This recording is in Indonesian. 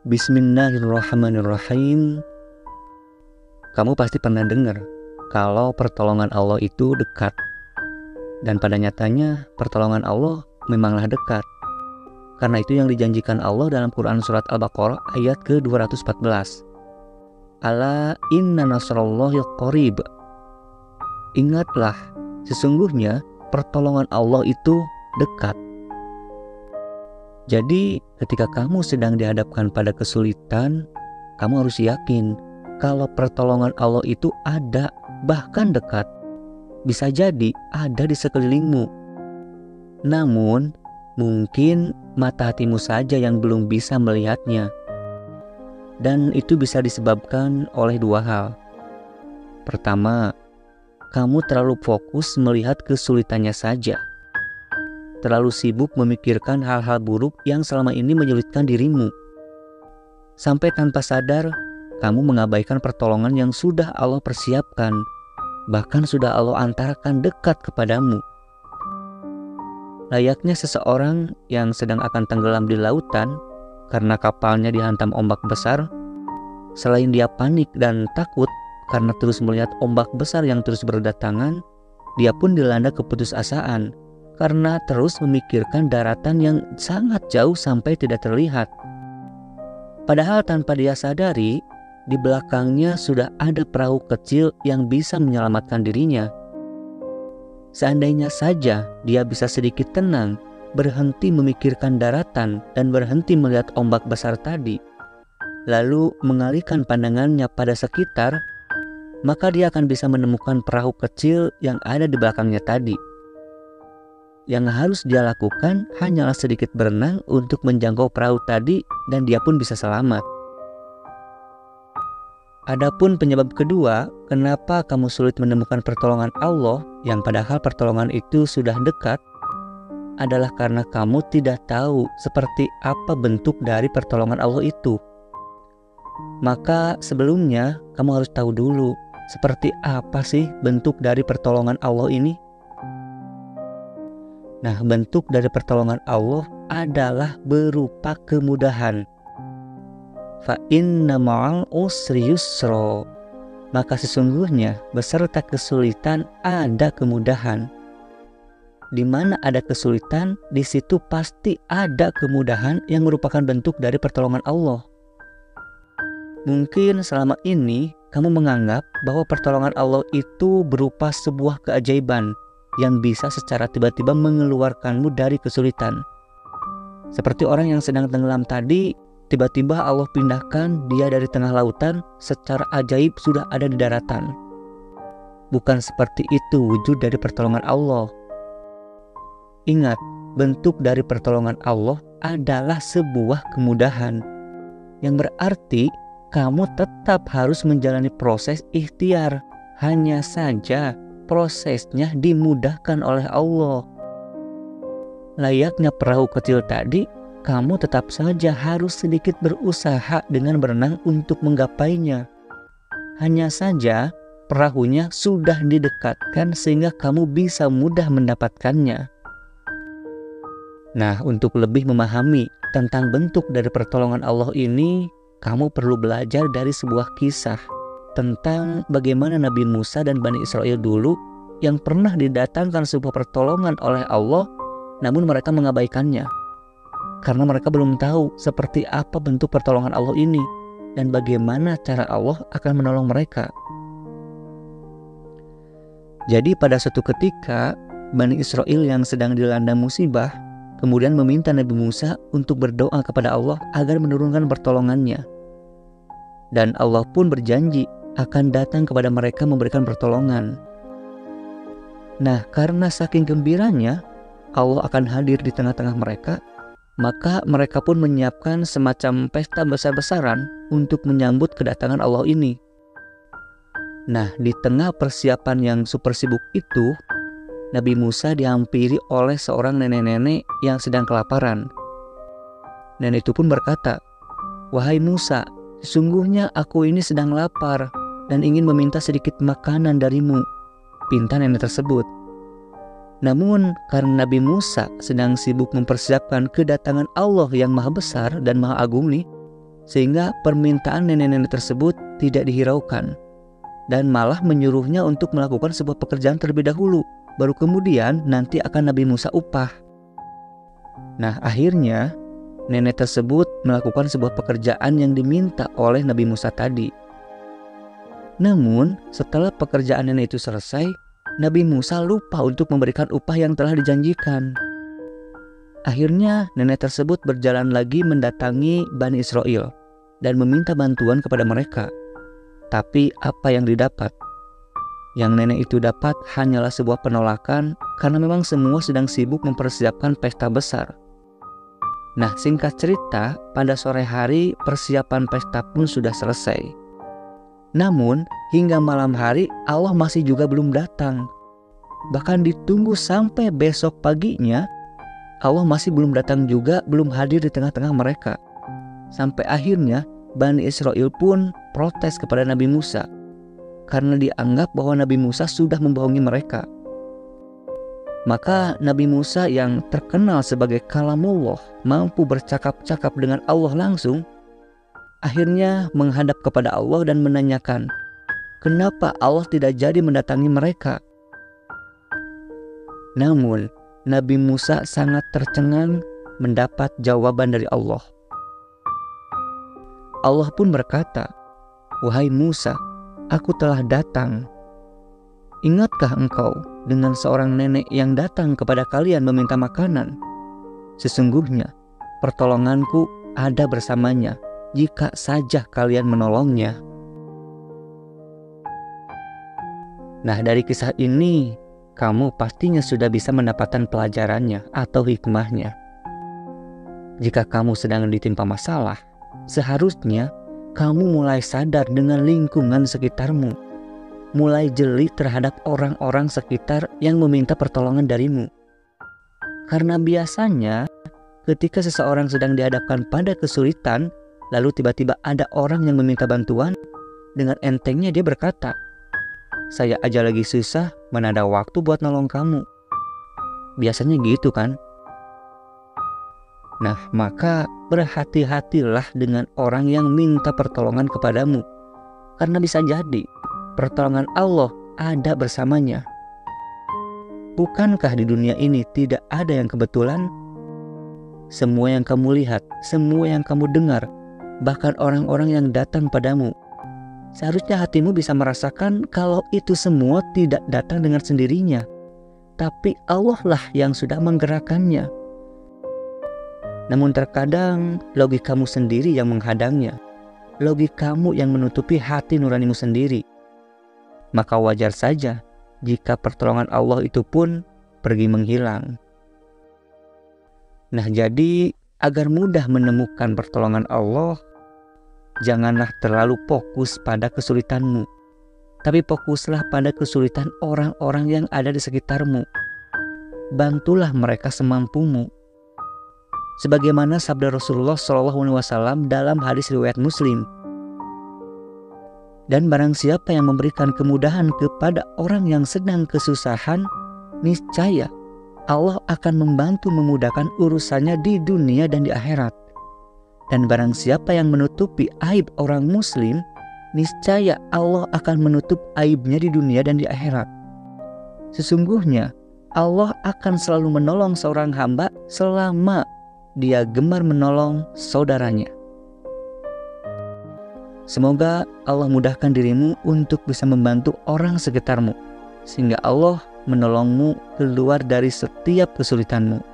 Bismillahirrahmanirrahim. Kamu pasti pernah dengar kalau pertolongan Allah itu dekat. Dan pada nyatanya pertolongan Allah memanglah dekat. Karena itu yang dijanjikan Allah dalam Quran surat Al-Baqarah ayat ke-214. Ala inna nasrallahi qarib. Ingatlah, sesungguhnya pertolongan Allah itu dekat. Jadi ketika kamu sedang dihadapkan pada kesulitan, kamu harus yakin kalau pertolongan Allah itu ada, bahkan dekat. Bisa jadi ada di sekelilingmu. Namun mungkin mata hatimu saja yang belum bisa melihatnya. Dan itu bisa disebabkan oleh dua hal. Pertama, kamu terlalu fokus melihat kesulitannya saja. Terlalu sibuk memikirkan hal-hal buruk yang selama ini menyulitkan dirimu. Sampai tanpa sadar, kamu mengabaikan pertolongan yang sudah Allah persiapkan, bahkan sudah Allah antarkan dekat kepadamu. Layaknya seseorang yang sedang akan tenggelam di lautan karena kapalnya dihantam ombak besar, selain dia panik dan takut karena terus melihat ombak besar yang terus berdatangan, dia pun dilanda keputusasaan karena terus memikirkan daratan yang sangat jauh sampai tidak terlihat. Padahal tanpa dia sadari, di belakangnya sudah ada perahu kecil yang bisa menyelamatkan dirinya. Seandainya saja dia bisa sedikit tenang, berhenti memikirkan daratan dan berhenti melihat ombak besar tadi, lalu mengalihkan pandangannya pada sekitar, maka dia akan bisa menemukan perahu kecil yang ada di belakangnya tadi. Yang harus dia lakukan hanyalah sedikit berenang untuk menjangkau perahu tadi dan dia pun bisa selamat. Adapun penyebab kedua, kenapa kamu sulit menemukan pertolongan Allah yang padahal pertolongan itu sudah dekat, adalah karena kamu tidak tahu seperti apa bentuk dari pertolongan Allah itu. Maka sebelumnya kamu harus tahu dulu seperti apa sih bentuk dari pertolongan Allah ini. Nah, bentuk dari pertolongan Allah adalah berupa kemudahan. Fa inna ma'al usri yusra. Maka sesungguhnya beserta kesulitan ada kemudahan. Di mana ada kesulitan, di situ pasti ada kemudahan yang merupakan bentuk dari pertolongan Allah. Mungkin selama ini kamu menganggap bahwa pertolongan Allah itu berupa sebuah keajaiban yang bisa secara tiba-tiba mengeluarkanmu dari kesulitan. Seperti orang yang sedang tenggelam tadi, tiba-tiba Allah pindahkan dia dari tengah lautan, secara ajaib sudah ada di daratan. Bukan seperti itu wujud dari pertolongan Allah. Ingat, bentuk dari pertolongan Allah adalah sebuah kemudahan, yang berarti kamu tetap harus menjalani proses ikhtiar. Hanya saja prosesnya dimudahkan oleh Allah. Layaknya perahu kecil tadi, kamu tetap saja harus sedikit berusaha dengan berenang untuk menggapainya. Hanya saja perahunya sudah didekatkan sehingga kamu bisa mudah mendapatkannya. Nah, untuk lebih memahami tentang bentuk dari pertolongan Allah ini, kamu perlu belajar dari sebuah kisah tentang bagaimana Nabi Musa dan Bani Israel dulu yang pernah didatangkan sebuah pertolongan oleh Allah, namun mereka mengabaikannya karena mereka belum tahu seperti apa bentuk pertolongan Allah ini dan bagaimana cara Allah akan menolong mereka. Jadi pada suatu ketika Bani Israel yang sedang dilanda musibah kemudian meminta Nabi Musa untuk berdoa kepada Allah agar menurunkan pertolongannya. Dan Allah pun berjanji akan datang kepada mereka memberikan pertolongan. Nah, karena saking gembiranya Allah akan hadir di tengah-tengah mereka, maka mereka pun menyiapkan semacam pesta besar-besaran untuk menyambut kedatangan Allah ini. Nah, di tengah persiapan yang super sibuk itu, Nabi Musa dihampiri oleh seorang nenek-nenek yang sedang kelaparan. Nenek itu pun berkata, "Wahai Musa, sesungguhnya aku ini sedang lapar dan ingin meminta sedikit makanan darimu," pinta nenek tersebut. Namun karena Nabi Musa sedang sibuk mempersiapkan kedatangan Allah yang maha besar dan maha agung nih, sehingga permintaan nenek-nenek tersebut tidak dihiraukan dan malah menyuruhnya untuk melakukan sebuah pekerjaan terlebih dahulu, baru kemudian nanti akan Nabi Musa upah. Nah, akhirnya nenek tersebut melakukan sebuah pekerjaan yang diminta oleh Nabi Musa tadi. Namun setelah pekerjaan nenek itu selesai, Nabi Musa lupa untuk memberikan upah yang telah dijanjikan. Akhirnya nenek tersebut berjalan lagi mendatangi Bani Israel dan meminta bantuan kepada mereka. Tapi apa yang didapat? Yang nenek itu dapat hanyalah sebuah penolakan karena memang semua sedang sibuk mempersiapkan pesta besar. Nah, singkat cerita, pada sore hari persiapan pesta pun sudah selesai. Namun hingga malam hari Allah masih juga belum datang. Bahkan ditunggu sampai besok paginya, Allah masih belum datang juga, belum hadir di tengah-tengah mereka. Sampai akhirnya Bani Israel pun protes kepada Nabi Musa karena dianggap bahwa Nabi Musa sudah membohongi mereka. Maka Nabi Musa yang terkenal sebagai kalamullah, mampu bercakap-cakap dengan Allah langsung, akhirnya menghadap kepada Allah dan menanyakan, kenapa Allah tidak jadi mendatangi mereka? Namun Nabi Musa sangat tercengang mendapat jawaban dari Allah. Allah pun berkata, "Wahai Musa, aku telah datang. Ingatkah engkau dengan seorang nenek yang datang kepada kalian meminta makanan? Sesungguhnya pertolonganku ada bersamanya jika saja kalian menolongnya." Nah, dari kisah ini kamu pastinya sudah bisa mendapatkan pelajarannya atau hikmahnya. Jika kamu sedang ditimpa masalah, seharusnya kamu mulai sadar dengan lingkungan sekitarmu, mulai jeli terhadap orang-orang sekitar yang meminta pertolongan darimu. Karena biasanya ketika seseorang sedang dihadapkan pada kesulitan, lalu tiba-tiba ada orang yang meminta bantuan, dengan entengnya dia berkata, "Saya aja lagi susah, mana ada waktu buat nolong kamu." Biasanya gitu kan? Nah, maka berhati-hatilah dengan orang yang minta pertolongan kepadamu, karena bisa jadi pertolongan Allah ada bersamanya. Bukankah di dunia ini tidak ada yang kebetulan? Semua yang kamu lihat, semua yang kamu dengar, bahkan orang-orang yang datang padamu, seharusnya hatimu bisa merasakan kalau itu semua tidak datang dengan sendirinya, tapi Allah lah yang sudah menggerakkannya. Namun terkadang logikamu sendiri yang menghadangnya, logikamu yang menutupi hati nuranimu sendiri. Maka wajar saja jika pertolongan Allah itu pun pergi menghilang. Nah, jadi agar mudah menemukan pertolongan Allah, janganlah terlalu fokus pada kesulitanmu, tapi fokuslah pada kesulitan orang-orang yang ada di sekitarmu. Bantulah mereka semampumu. Sebagaimana sabda Rasulullah SAW dalam hadis riwayat Muslim, "Dan barang siapa yang memberikan kemudahan kepada orang yang sedang kesusahan, niscaya Allah akan membantu memudahkan urusannya di dunia dan di akhirat. Dan barang siapa yang menutupi aib orang muslim, niscaya Allah akan menutup aibnya di dunia dan di akhirat. Sesungguhnya Allah akan selalu menolong seorang hamba selama dia gemar menolong saudaranya." Semoga Allah mudahkan dirimu untuk bisa membantu orang sekitarmu, sehingga Allah menolongmu keluar dari setiap kesulitanmu.